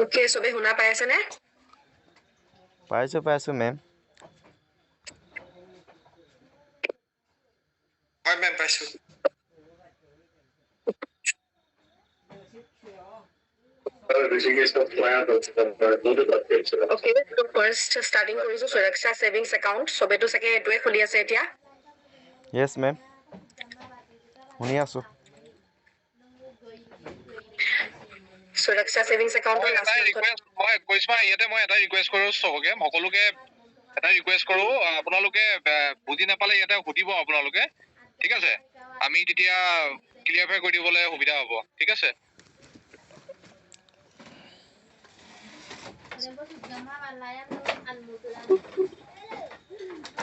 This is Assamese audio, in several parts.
ওকে সবে শুনা পাই আছে নে পাইছো মেম হয় মেম পাইছো Okay, so first starting কৰিছো সুৰক্ষা savings account সবেটো সকে এটোৱে খুলি আছে এতিয়া Yes ma'am শুনি আছো সুৰক্ষা savings account মই এটা ৰিকুৱেষ্ট কৰো সবকে সকলোকে এটা ৰিকুৱেষ্ট কৰো আপোনালোকে বুজি নাপালে ইয়াতে সুধিব আপোনালোকে ঠিক আছে আমি তেতিয়া ক্লিয়াৰফাই কৰি দিবলৈ সুবিধা হ'ব ঠিক আছে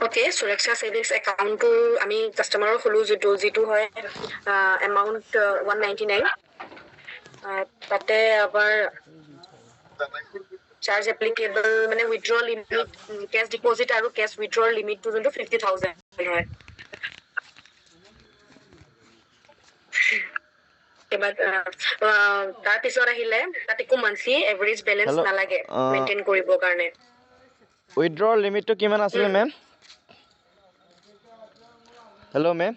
Okay, সুৰক্ষা savings account to আমি কাস্টমাৰৰ খুলো যেটো হয় amount 199 তাতে আবাৰ charge applicable মানে withdrawal limit cash deposit আৰু cash withdrawal limit to 50000 হয় এবাৰ তাৰ পিছত আহিলে তাতে কো monthly average balance নালাগে মেইনটেইন কৰিব কাৰণে withdrawal limit to কিমান আছিল ma'am Hello ma'am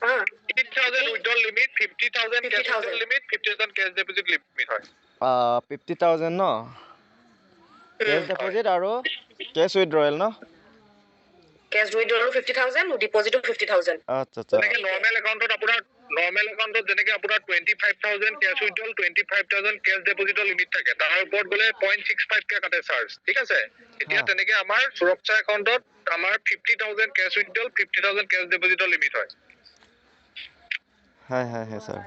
50,000 withdrawal limit 50,000 cash withdrawal limit 50,000 cash deposit limit হয় 50,000 no cash deposit আৰু cash withdrawal no cash withdrawal 50,000 deposit 50,000 আচ্ছা যেনেকে normal accountত আপোনাৰ যেনেকে আপোনাৰ 25,000 cash withdrawal 25,000 cash deposit limit থাকে তাৰ ওপৰত গলে 0.65 কে কাটে চাৰ্জ ঠিক আছে এতিয়া তেনেকে আমাৰ সুৰক্ষা accountত আমাৰ 50,000 cash withdrawal 50,000 cash deposit limit হয় হয় sir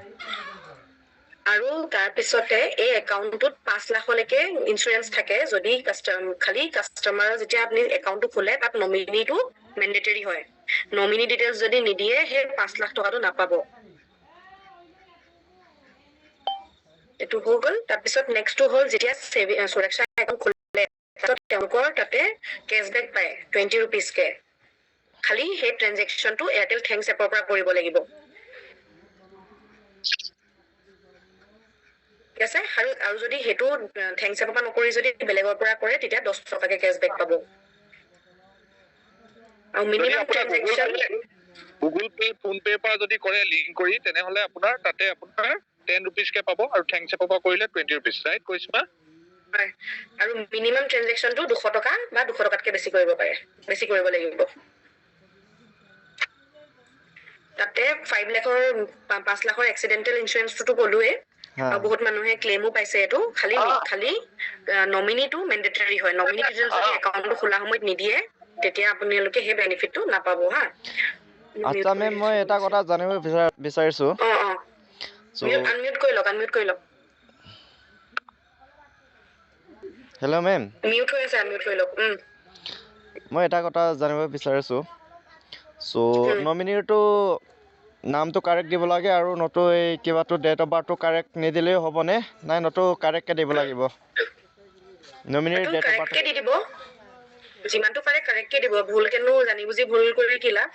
আৰু তাৰ পিছতে এই একাউন্টত 5 লাখলৈকে ইন্সুৰেন্স থাকে যদি খালি কাস্টমাৰৰ যেতিয়া আপুনি একাউন্টটো খোলে তাত নমিনিটো ম্যান্ডেটৰি হয় নমিনি ডিটেইলছ যদি নিদিয়ে হে 5 লাখ টকাটো নাপাব এটো হৈ গল তাৰ পিছত নেক্সটটো হল যেতিয়া সুৰক্ষা একাউন্ট খোলে তেওঁলোকৰ তাতে কেশবেক পায় 20 rupees কে খালি হে ট্ৰানজাকচনটো এয়াৰটেল থ্যাঙ্কস এপৰ পৰা কৰিব লাগিব আছে আৰু যদি হেতু থ্যাঙ্কস এপৰ পৰা নকৰি যদি বেলেগৰ পৰা কৰে তেতিয়া 10 টকাকে কেশবেক পাব আৰু minimum transaction Google Pay PhonePe পৰা যদি কৰে লিংক কৰি তেনেহলে আপোনাৰ তাতে আপোনাৰ 10 rupees কে পাব আৰু থ্যাঙ্কস এপৰ পৰা কৰিলে 20 rupees ৰাইট কৈছবা আৰু মিনিমাম ট্ৰানজাকচনটো 200 টকা বা 200 টকাতকে বেছি কৰিব পাৰে বেছি কৰিব লাগিব তাতে 5 লাখৰ 5 লাখৰ এক্সিডেন্টাল ইন্সুৰেন্সটো ক'লোৱে আৰু বহুত মানুহে ক্লেমো পাইছে এটো খালি নমিনিটো ম্যান্ডেটৰি হয় নমিনি ডিটেইলছ যদি একাউন্টটো খোলা সময়ত নিদিয়ে তেতিয়া আপোনালোকে হে বেনিফিটটো নাপাব হা আচ্ছা মেম মই এটা কথা জানিব বিচাৰিছো আনমিউট কৰি লওক হেল্ল' মেম মিউট হৈ আছে আনমিউট কৰি লওক মই এটা কথা জানিব বিচাৰিছো সো নমিনিটো নামটো কাৰেক্ট দিব লাগে আৰু নতো এই কিবাটো ডেট অফ বাৰ্থটো কাৰেক্ট নিদিলেও হ'বনে নাই নতো কাৰেক্টকৈ দিব লাগিব নমিনিৰ ডেট অফ বাৰ্থ দি দিব যিমানটো পাৰে কাৰেক্টকে দিব ভুল কেনো জানি বুজি ভুল কৰি কি লাভ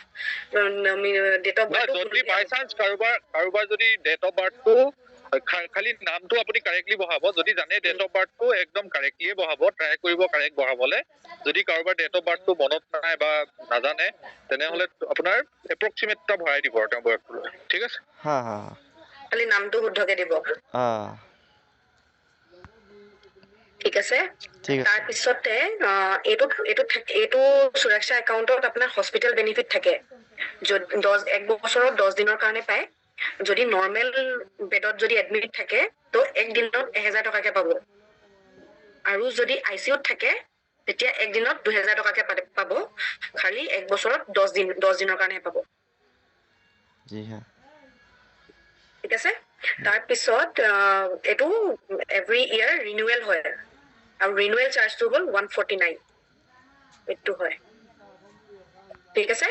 ডেট অফ বাৰ্থ যদি বাই চান্স কাৰোবাৰ যদি ডেট অফ বাৰ্থটো খালি নামটো আপুনি কাৰেক্টলি বহাব যদি জানে ডেট অফ বাৰ্থটো একদম কাৰেক্টলিয়ে বহাব ট্ৰাই কৰিব কাৰেক্ট বহাবলে যদি কাৰোবাৰ ডেট অফ বাৰ্থটো মনত নাই বা নাজানে তেনেহ'লে আপোনাৰ এপ্ৰক্সিমেট এটা ভৰাই দিব আৰু তেওঁ বয়সটো ঠিক আছে হা হা খালি নামটো শুদ্ধকে দিব ঠিক আছে তাৰ পিছতে এইটো সুৰক্ষা একাউণ্টত আপোনাৰ হস্পিটেল বেনিফিট থাকে এক বছৰত 10 দিনৰ কাৰণে পায় যদি নৰ্মেল বেডত যদি এডমিট থাকে তো এক দিনত 1000 টকাকে পাব আৰু যদি আইচিইউত থাকে তেতিয়া এক দিনত 2000 টকাকে পাব খালি এক বছৰত 10 দিনৰ কাৰণে পাব জি হ্যাঁ ঠিক আছে তাৰ পিছত এটো এভৰি ইয়াৰ ৰিনিউৱেল হয় আৰু ৰিনিউৱেল চাৰ্জটো হ'ল 149 এটো হয় ঠিক আছে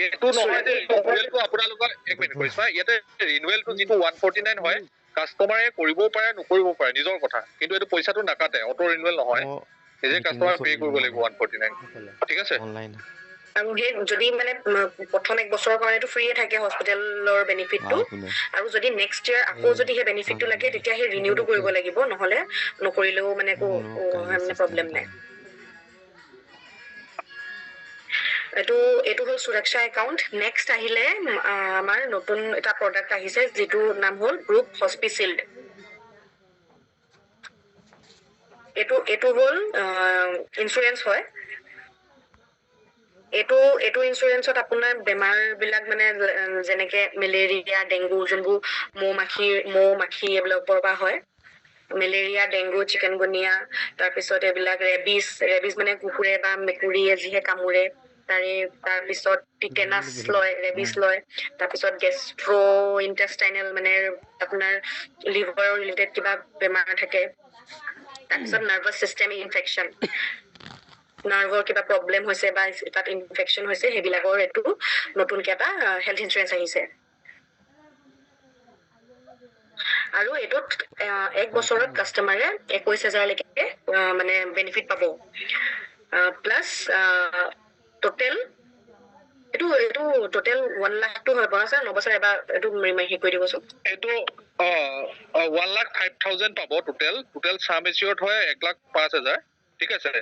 এটো নহয় যে ৰিনিউৱেলটো আপোনালোকৰ এক মিনিট কৈছা ইয়াতে ৰিনিউৱেলটো যিটো 149 হয় কাস্টমাৰে কৰিব পাৰে নকৰিব পাৰে নিজৰ কথা কিন্তু এটো পইচাটো নাকাটে অটো ৰিনিউৱেল নহয় যে কাস্টমাৰ পে কৰিব লাগিব 149 ঠিক আছে অনলাইন আৰু হে যদি মানে প্ৰথম এক বছৰৰ কাৰণেটো ফ্ৰীয়ে থাকে হস্পিটেলৰ বেনিফিটটো আৰু যদি নেক্সট ইয়াৰ আকৌ যদি হে বেনিফিটটো লাগে তেতিয়া হে ৰিনিউটো কৰিব লাগিব নহলে নকৰিলেও মানে প্ৰবলেম নাই এটো হল সুৰক্ষা একাউণ্ট নেক্সট আহিলে আমাৰ নতুন এটা প্ৰডাক্ট আহিছে যেটো নাম হল গ্ৰুপ হস্পিচিল্ড এটো হল ইন্সুৰেন্স হয় এটো ইন্সুৰেন্সত আপোনাৰ বেমাৰ বিলাক মানে যেনেকে মেলেৰিয়া ডেংগু যোনবোৰ মৌ-মাখি এইবিলাকৰ পৰা হয় মেলেৰিয়া ডেংগু চিকেনগুনিয়া তাৰ পিছত এইবিলাক ৰেবিছ মানে কুকুৰে বা মেকুৰীয়ে যিহে কামুৰে তাৰ পিছত টিটেনাছ লয় ৰেবিছ লয় তাৰ পিছত গেষ্ট্ৰো ইন্টেষ্টাইনেল মানে আপোনাৰ লিভাৰ ৰিলেটেড কিবা বেমাৰ থাকে তাৰ পিছত নাৰ্ভাছ সিস্টেম ইনফেকচন নাৰ্ভৰ কিবা প্ৰবলেম হৈছে বা তাত ইনফেকচন হৈছে হেবিলাকৰ এটো নতুনকে এটা হেলথ ইন্সুৰেন্স আহিছে আৰু এটোত এক বছৰত কাস্টমাৰে 21000 লৈকে মানে বেনিফিট পাব প্লাস টোটেল এটো টোটেল 1 লাখ টো হয় বছৰ নবছৰ এবাৰ এটো ৰিমাইণ্ড কৰি দিবছো এটো 1,05,000 পাব টোটেল সাম এচিয়ৰ্ড হয় 1,05,000 ঠিক আছে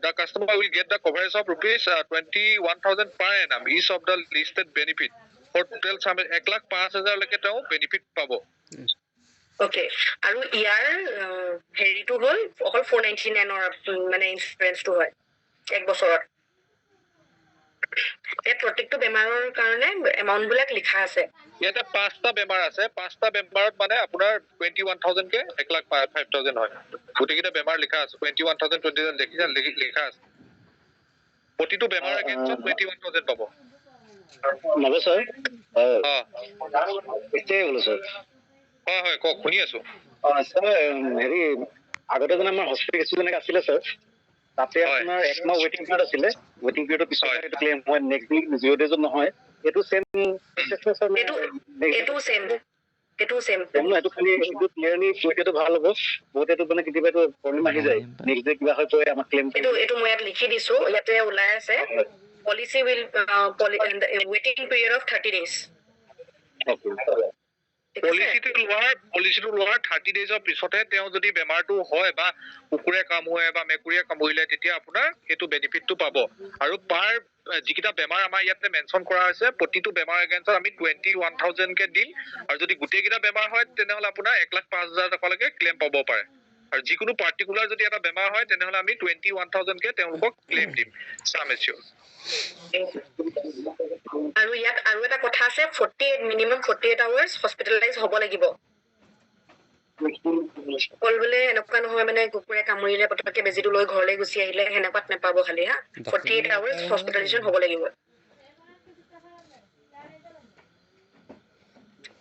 the customer will get the coverage of rupees 21,000 per annum each of the listed benefit for total sum 1,05,000 লৈকে তেওঁ বেনিফিট পাব ওকে আৰু ইয়াৰ হেৰিটো হ'ল অকল 499 ৰ মানে ইন্সুৰেন্সটো হয় এক বছৰত প্ৰত্যেকটো বেমাৰৰ কাৰণে এমাউন্ট বিলাক লিখা আছে ইয়াতে পাঁচটা বেমাৰ আছে পাঁচটা বেমাৰত মানে আপোনাৰ 21,000 কে 1,05,000 হয় গোটেইটা বেমাৰ লিখা আছে 21,000 লিখা আছে প্ৰতিটো বেমাৰ এগেইনষ্ট 21,000 পাব নবে স্যাৰ এতে হলো স্যাৰ হয় কক শুনি আছো স্যাৰ হেৰি আগতে মানে আমাৰ হস্পিটেল যেনেকৈ আছিলে স্যাৰ তাতে আপোনাৰ এক মাহ ৱেটিং পিৰিয়ড আছিলে ৱেটিং পিৰিয়ডৰ পিছত এটা ক্লেম হয় নেক্সট উইক 0 ডেজত নহয় এটো সেম প্ৰসেস স্যাৰ এটো সেম এটো খালি এটো ক্লিয়াৰলি কৈতেটো ভাল হ'ব বহুতেটো মানে কেতিয়াবা এটো প্ৰবলেম আহি যায় নেক্সট ডে কিবা হয় পৰে আমাৰ ক্লেম এটো মই ইয়াত লিখি দিছো ইয়াতে ওলাই আছে policy will waiting period of 30 days পলিচিটো লোৱাৰ 30 ডেজৰ পিছতে তেওঁ যদি বেমাৰটো হয় বা কুকুৰে কামুৰে বা মেকুৰীয়ে কামুৰিলে তেতিয়া আপোনাৰ হেতু বেনিফিটটো পাব আৰু পাৰ যিকিটা বেমাৰ আমাৰ ইয়াতে মেনশন কৰা হৈছে প্ৰতিটো বেমাৰ এগেইনষ্ট আমি 21,000 কে দিম আৰু যদি গোটেইকিটা বেমাৰ হয় তেনেহলে আপোনাৰ 1,05,000 টকা লৈকে ক্লেম পাব পাৰে আৰু যিকোনো পাৰ্টিকুলাৰ যদি এটা বেমাৰ হয় তেনেহলে আমি 21,000 কে তেওঁলোকক ক্লেম দিম সাম এচিয়ৰ আৰু ইয়াত আৰু এটা কথা আছে 48 আৱাৰ্ছ হস্পিটেলাইজ হ'ব লাগিব বোলে এনেকুৱা নহয় মানে কুকুৰে কামুৰিলে পটককে বেজিটো লৈ ঘৰলৈ গুচি আহিলে হেনেকুৱাত নাপাব খালি হা 48 আৱাৰ্ছ হস্পিটেলাইজেশ্যন হ'ব লাগিব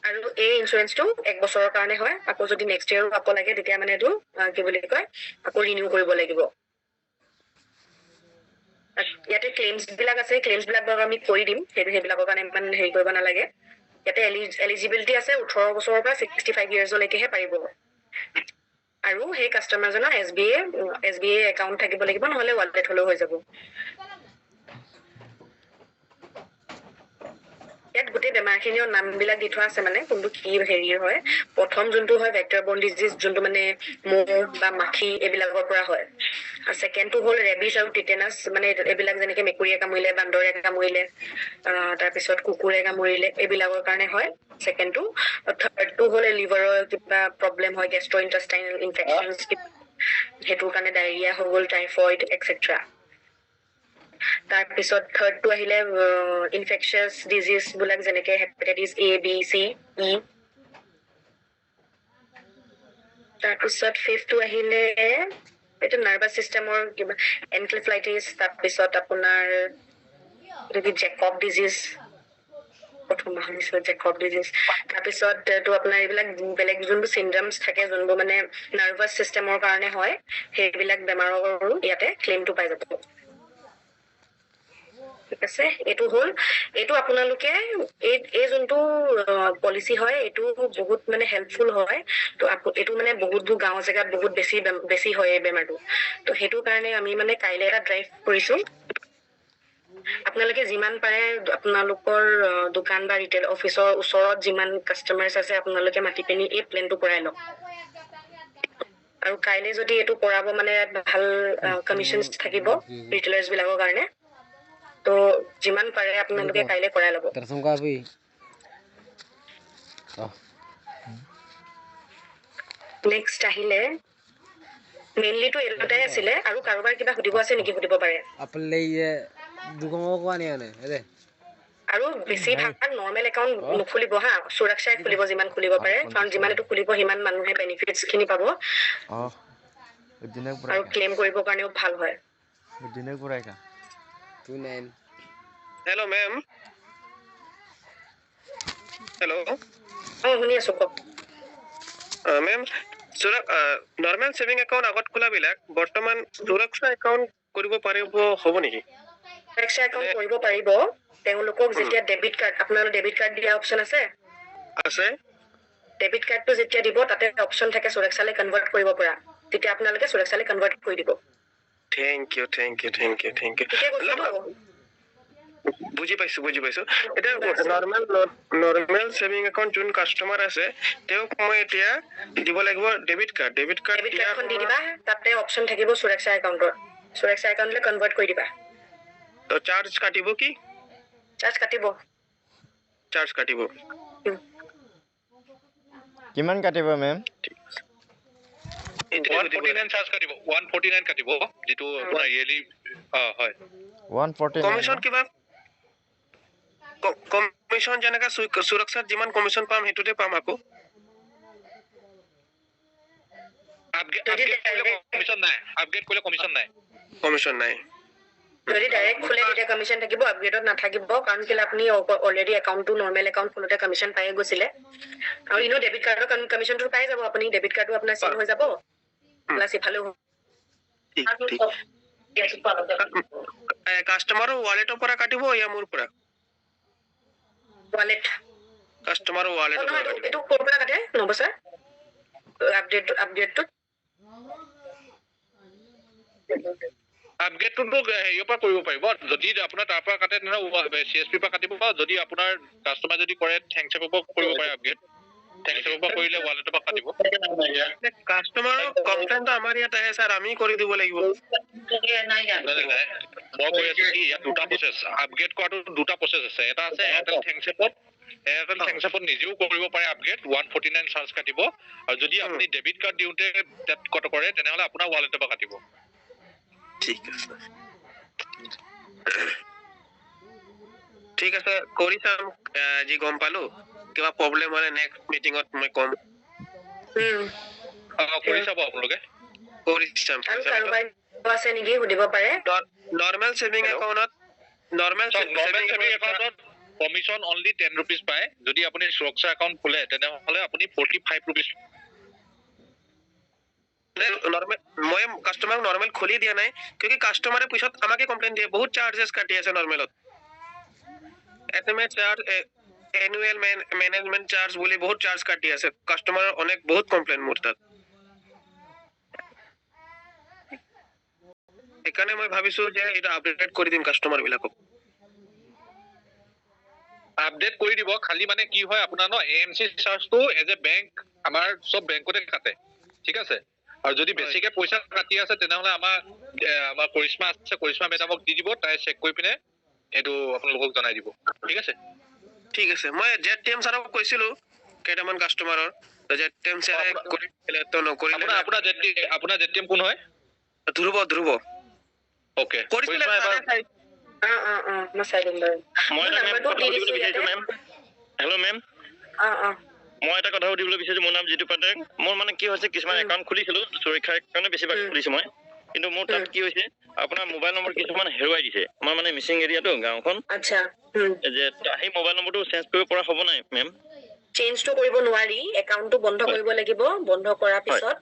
আৰু এই ইন্সুৰেন্সটো এক বছৰৰ কাৰণে হয় আকৌ যদি নেক্সট ইয়াৰ আকৌ লাগে তেতিয়া মানে এটো কি বুলি কয় আকৌ ৰিনিউ কৰিব লাগিব ইয়াতে ক্লেইমছ বিলাক আছে, ক্লেইমছ বিলাক বাৰু আমি কৰি দিম, সেইবিলাকৰ কাৰণে ইমান হেৰি কৰিব নালাগে। ইয়াতে এলিজিবিলিটি আছে 18 বছৰৰ পৰা 65 ইয়াৰ্ছলৈকেহে পাৰিব। আৰু সেই কাষ্টমাৰজনৰ SBA একাউণ্ট থাকিব লাগিব, নহ'লে ৱালেট হ'লেও হৈ যাব। ইয়াত গোটেই বেমাৰখিনিৰ নামবিলাক দি থোৱা আছে, মানে কোনটো কি হেৰিৰ হয়। প্ৰথম যোনটো হয় ভেক্টৰ বৰ্ন ডিজিজ, যোনটো মানে মহ বা মাখি এইবিলাকৰ পৰা হয়। আৰু ছেকেণ্ডটো হ'ল ৰেবিছ আৰু টিটেনাছ, মানে এইবিলাক যেনেকে মেকুৰীয়ে কামুৰিলে, বান্দৰে কামুৰিলে, তাৰপিছত কুকুৰে কামুৰিলে, এইবিলাকৰ কাৰণে হয় ছেকেণ্ডটো। থাৰ্ডটো হ'ল লিভাৰৰ কিবা প্ৰব্লেম হয়, গেষ্ট্ৰ ইণ্টেষ্টাইনেল ইনফেকশ্যন, সেইটোৰ কাৰণে ডায়েৰিয়া হৈ গ'ল, টাইফইড এক্সেট্ৰা। তাৰপিছত থাৰ্ডটো আহিলে ইনফেকচিয়াছ ডিজিজ বিলাক, যেনেকে hepatitis A, B, C, E। তাৰপিছত ফিফ্থটো আহিলে এইটো নাৰ্ভাছ চিষ্টেমৰ কিবা এনকেফেলাইটিছ, তাৰপিছত আপোনাৰ জেকব ডিজিজ, প্ৰথম শুনিছো জেকব ডিজিজ। তাৰপিছত এইটো আপোনাৰ এইবিলাক বেলেগ যোনবোৰ চিণ্ড্ৰমছ থাকে, যোনবোৰ মানে নাৰ্ভাছ চিষ্টেমৰ কাৰণে হয়, সেইবিলাক বেমাৰৰো ইয়াতে ক্লেইমটো পাই যাব। ঠিক আছে, এইটো আপোনালোকে এই যোনটো পলিচি হয়, এইটো বহুত মানে হেল্পফুল হয়। তো এইটো মানে বহুতবোৰ গাঁও জেগাত বহুত বেছি হয় এই বেমাৰটো। তো সেইটো কাৰণে আমি মানে কাইলৈ এটা ড্ৰাইভ কৰিছো। আপোনালোকে যিমান পাৰে আপোনালোকৰ দোকান বা ৰিটেইল অফিচৰ ওচৰত যিমান কাষ্টমাৰ্ছ আছে, আপোনালোকে মাতি পিনি এই প্লেনটো কৰাই লওক। আৰু কাইলৈ যদি এইটো কৰাব, মানে ভাল কমিশ্যনছ থাকিব ৰিটেইলাৰ্ছ বিলাকৰ কাৰণে। তো যিমান পাৰে আপোনালোকে কাইলৈ কৰাই ল'ব। নেক্সট আহিলে মেইনলিটো এই দুটাই আছিলে, আৰু কাৰোবাৰ কিবা সুধিব আছে নেকি? সুধিব পাৰে। আৰু বেছিভাগ নৰ্মেল একাউণ্ট নুখুলিব হা, সুৰক্ষাই খুলিব যিমান খুলিব পাৰে, কাৰণ যিমান এইটো খুলিব সিমান মানুহে বেনিফিটছ খিনি পাব, আৰু ক্লেইম কৰিবৰ কাৰণেও ভাল হয়। Hello' ma'am. হেল্ল'। শুনি আছো, কওক। মেম, নৰ্মেল ছেভিং একাউণ্ট আগত খোলাবিলাক বৰ্তমান সুৰক্ষা একাউণ্ট কৰিব পাৰিব হ'ব নেকি? সুৰক্ষা একাউণ্ট কৰিব পাৰিব। তেওঁলোকক যেতিয়া ডেবিট কাৰ্ড, আপোনালোকৰ ডেবিট কাৰ্ড দিয়া অপশ্যন আছে? আছে। ডেবিট কাৰ্ডটো যেতিয়া দিব, তাতে অপশ্যন থাকে সুৰক্ষালৈ কনভাৰ্ট কৰিব পৰা, তেতিয়া আপোনালোকে সুৰক্ষালৈ কনভাৰ্ট কৰি দিব। Thank you. বুজি পাইছো। এতিয়া নৰ্মেল ছেভিং একাউণ্ট যোন কাষ্টমাৰ আছে, তেওঁক মই এতিয়া দিব লাগিব ডেবিট কাৰ্ডখন দি দিবা, তাতে অপশ্যন থাকিব সুৰক্ষা একাউণ্টৰ, সুৰক্ষা একাউণ্টলৈ কনভাৰ্ট কৰি দিবা। তো চাৰ্জ কাটিব কি? চাৰ্জ কাটিব। কিমান কাটিব মেম? 149 চাৰ্জ কাটিব, 149 কাটিব, যিটো আপোনাৰ ইয়েৰলি হয়। 149 কমিশ্যন কিবা কমিশ্যন যেনেকা সুৰক্ষাত যিমান কমিশ্যন পাম সেইটোতে পাম আকৌ। আপগ্ৰেড কৰিলে কমিশ্যন নাই। যদি ডাইৰেক্ট খোলে তেতিয়া কমিশ্যন থাকিব, আপগ্ৰেডত নাথাকিব, কাৰণ কেলে আপুনি অলৰেডি একাউণ্টটো নৰ্মেল একাউণ্ট খোলোতে কমিশ্যন পায়ে গৈছিলে। আৰু এনেও ডেবিট কাৰ্ডৰ কমিশ্যনটো পাই যাব আপুনি, ডেবিট কাৰ্ডটো আপোনাৰ চেল হৈ যাব, প্লাছ ইফালেও কাষ্টমাৰৰ ৱালেটৰ পৰা কাটিব ইয়া মোৰ পৰা? ৱালেট। কাষ্টমাৰৰ ৱালেটৰ পৰা কাটিব। এইটো ক'ৰ পৰা কাটে নবছৰ? আপগ্ৰেডটো আপগ্ৰেডটোতো হেৰিৰ পৰা কৰিব পাৰিব, যদি আপোনাৰ তাৰ পৰা কাটে তেনেহ'লে CSP পৰা কাটিব, যদি আপোনাৰ কাষ্টমাৰ যদি কৰে থেংকছ এপৰ পৰা কৰিব পাৰে আপগ্ৰেড, থেংকছ এপৰ পৰা কৰিলে ৱালেটৰ পৰা কাটিব। কাষ্টমাৰৰ কমপ্লেইনটো আমাৰ ইয়াত আহে ছাৰ, আমি কৰি দিব লাগিব। মই কৈ আছো কি ইয়াত দুটা প্ৰচেছ, আপগ্ৰেড কৰাটো দুটা প্ৰচেছ আছে। এটা আছে এয়াৰটেল থেংকছ এপত নিজেও কৰিব পাৰে আপগ্ৰেড, 149 চাৰ্জ কাটিব, আৰু যদি আপুনি ডেবিট কাৰ্ড দিওঁতে কৰে তেনেহ'লে আপোনাৰ ৱালেটৰ পৰা কাটিব। ঠিক আছে, কৰি চাম। যি গম পালো, কিবা প্ৰব্লেম হ'লে নেক্সট মিটিঙত মই ক'ম। কৰি চাব আপোনালোকে। আছে নেকি সুধিব পাৰে। নৰ্মেল ছেভিং একাউণ্টত কমিশ্যন অনলি 10 rupees পায়। যদি আপুনি সুৰক্ষা একাউণ্ট খোলে তেনেহ'লে আপুনি 45 rupees নর্মাল মই কাস্টমারক নর্মাল খুলি দিয়া নাই क्योंकि কাস্টমারে পিছত আমাকে কমপ্লেইন দিয়ে বহুত চার্জেস কাটি আছে নর্মালত SMS charge annual management charge বলি বহুত চার্জ কাটি আছে কাস্টমার অনেক বহুত কমপ্লেইন মোৰ তাত এখানে মই ভাবিছো যে এটা আপডেট কৰি দিম কাস্টমাৰ বিলাকক আপডেট কৰি দিব খালি মানে কি হয় আপোনাৰ ন এএমসি চাৰ্জটো এজ এ বেংক আমাৰ সব বেংকতে কাটে ঠিক আছে আৰু যদি বেছিকে পইচা কাটি আছে তেনেহলে আমাৰ কৰিশ্মা আছে কৰিশ্মা মেডামক দি দিব তাই চেক কৰি পিনে এটো আপোনালোকক জনাই দিব ঠিক আছে মই জেটিএম ছাৰক কৈছিলো কেইটামান কাস্টমাৰৰ জেটিএম ছাৰে কৰিলে তো নকৰিলে আপোনাৰ জেটিএম কোন হয় ধ্ৰুৱ ওকে কৰিছিলে মই চাই দিম বাৰু মই নম্বৰটো দি দিছো ইয়াতে মেম হেল্ল' মেম মই এটা কথা সুধিবলৈ বিচাৰিছো মোৰ নাম জিতু পাটেক মোৰ মানে কি হৈছে কিছুমান একাউণ্ট খুলিছিলো সুৰক্ষাৰ কাৰণে বেছিভাগ খুলিছো মই কিন্তু মোৰ তাত কি হৈছে আপোনাৰ মোবাইল নম্বৰ কিছুমান হেৰুৱাই দিছে আমাৰ মানে মিছিং এৰিয়াটো গাঁওখন আচ্ছা যে সেই মোবাইল নম্বৰটো চেঞ্জ কৰিব পৰা হ'ব নাই মেম চেঞ্জটো কৰিব নোৱাৰি একাউণ্টটো বন্ধ কৰিব লাগিব বন্ধ কৰাৰ পিছত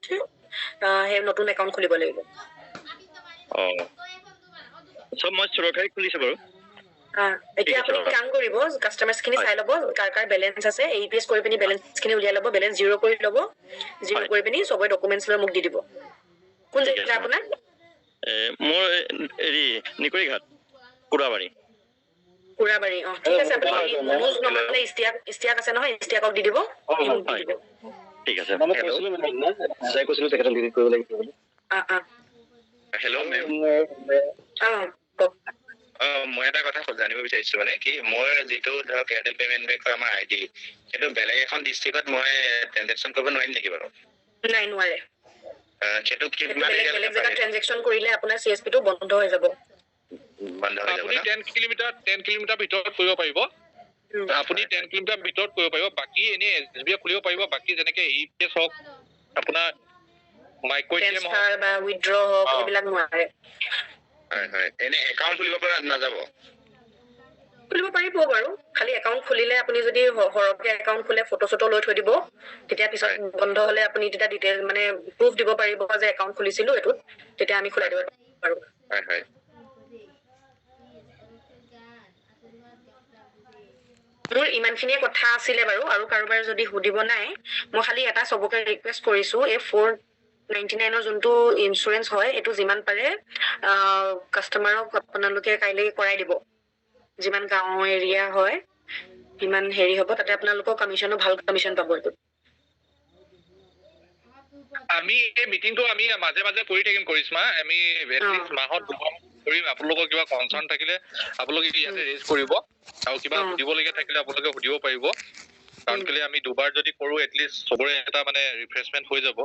সেই নতুন একাউণ্ট খুলিব লাগিব সব মই সুৰক্ষাই খুলিছো বাৰু এতিয়া আপুনি কাম কৰিব কাস্টমাৰ্স খিনি চাই ল'ব কাৰ বেলেঞ্চ আছে এইপিএছ কৰি পিনি বেলেঞ্চ খিনি উলিয়াই ল'ব বেলেঞ্চ জিৰ' কৰি ল'ব জিৰ' কৰি পিনি সবে ডকুমেণ্টছ লৈ মোক দি দিব কোন জেগা আপোনাৰ মোৰ হেৰি নিকৰিঘাট কুৰাবাৰী ঠিক আছে আপুনি মনোজ নহ'লে ইষ্টিয়াক আছে নহয় ইষ্টিয়াকক দি দিব ঠিক আছে মই কৈছিলো মানে চাই কৈছিলো তেখেতক ডিলিট কৰিব লাগিব বুলি হেল্ল' মেম মই এটা কথা জানিব বিচাৰিছো মানে কি মই যিটো ধৰক এয়াৰটেল পেমেণ্ট বেংকৰ আমাৰ আইডি সেইটো বেলেগ এখন ডিষ্ট্ৰিক্টত মই ট্ৰানজেকশ্যন কৰিব নোৱাৰিম নেকি বাৰু নাই নোৱাৰে সেইটো বেলেগ জেগাত ট্ৰানজেকশ্যন কৰিলে আপোনাৰ চিএছপিটো বন্ধ হৈ যাব আপুনি 10 কিলোমিটাৰ ভিতৰত কৰিব পাৰিব আপুনি 10 কিলোমিটাৰ ভিতৰত কৰিব পাৰিব বাকি এনে এছবিআই খুলিব পাৰিব বাকি যেনেকে ইপিএছ হওক আপোনাৰ মাইক্ৰ ট্ৰান্সফাৰ বা উইথড্ৰ হওক এইবিলাক নোৱাৰে হয় এনে একাউণ্ট খুলিব পৰা নাযাব খুলিব পাৰিব বাৰু খালি একাউণ্ট খুলিলে আপুনি যদি সৰহকে একাউণ্ট খোলে ফটো চটো লৈ থৈ দিব তেতিয়া পিছত বন্ধ হলে আপুনি তেতিয়া ডিটেইল মানে প্ৰুফ দিব পাৰিব যে একাউণ্ট খুলিছিলো এইটোত তেতিয়া আমি খোলাই দিব পাৰো হয় মোৰ ইমানখিনিয়ে কথা আছিলে বাৰু আৰু কাৰোবাৰ যদি সুধিব নাই মই খালি এটা সবকে ৰিকুৱেষ্ট কৰিছো এই 499 যোনটো ইন্সুৰেন্স হয় এটো যিমান পাৰে কাস্টমাৰক আপোনালোকে কাইলৈ কৰাই দিব যিমান গাঁও এৰিয়া হয় ইমান হেৰি হ'ব তাতে আপোনালোকৰ কমিশনো ভাল কমিশন পাব এটো আমি এই মিটিংটো আমি মাজে মাজে কৰি থাকিম কৰিশ্মা আমি এটলিষ্ট মাহত দুবাৰ কৰিম আপোনালোকৰ কিবা কনচাৰ্ন থাকিলে আপোনালোকে ইয়াতে ৰেজ কৰিব আৰু কিবা সুধিবলগীয়া থাকিলে আপোনালোকে সুধিব পাৰিব কাৰণ কেলে আমি দুবাৰ যদি কৰো এটলিষ্ট সবৰে এটা মানে ৰিফ্ৰেছমেন্ট হৈ যাব